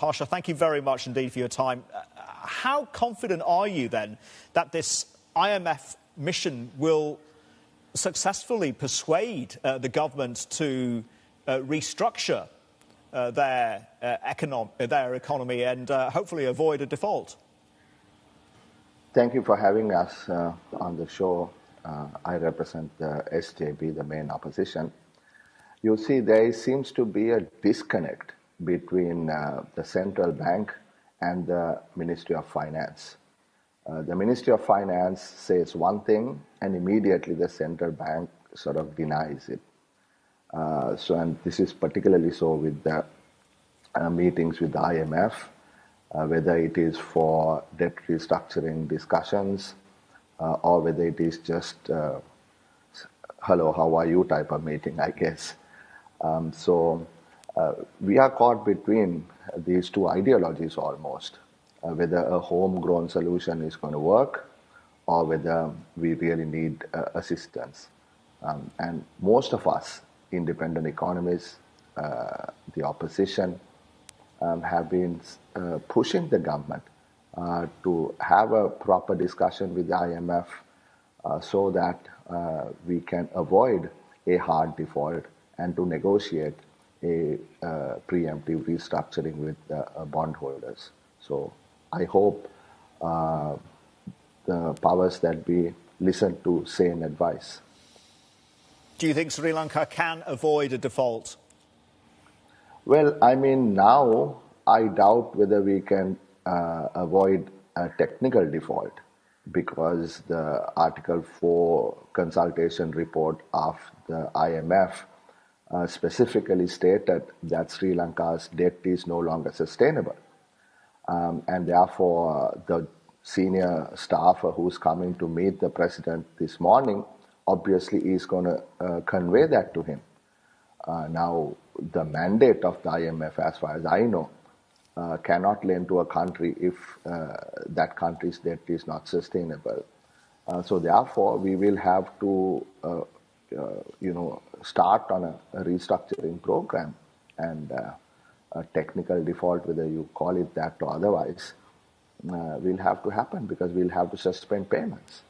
Harsha, thank you very much indeed for your time. How confident are you then that this IMF mission will successfully persuade the government to restructure their economy and hopefully avoid a default? Thank you for having us on the show. I represent the SJB, the main opposition. You see, there seems to be a disconnect between the central bank and the Ministry of Finance. The Ministry of Finance says one thing, and immediately the central bank sort of denies it. And this is particularly so with the meetings with the IMF, whether it is for debt restructuring discussions or whether it is just hello, how are you type of meeting, I guess. We are caught between these two ideologies almost, whether a homegrown solution is going to work or whether we really need assistance. And most of us, independent economists, the opposition, have been pushing the government to have a proper discussion with the IMF so that we can avoid a hard default and to negotiate a preemptive restructuring with bondholders. So I hope the powers that be listen to sane advice. Do you think Sri Lanka can avoid a default? Well, I mean, now I doubt whether we can avoid a technical default because the Article 4 consultation report of the IMF specifically stated that Sri Lanka's debt is no longer sustainable. And therefore, the senior staffer who's coming to meet the president this morning obviously is going to convey that to him. Now, the mandate of the IMF, as far as I know, cannot lend to a country if that country's debt is not sustainable. So therefore, we will have to, start on a restructuring program, and a technical default, whether you call it that or otherwise, will have to happen because we'll have to suspend payments.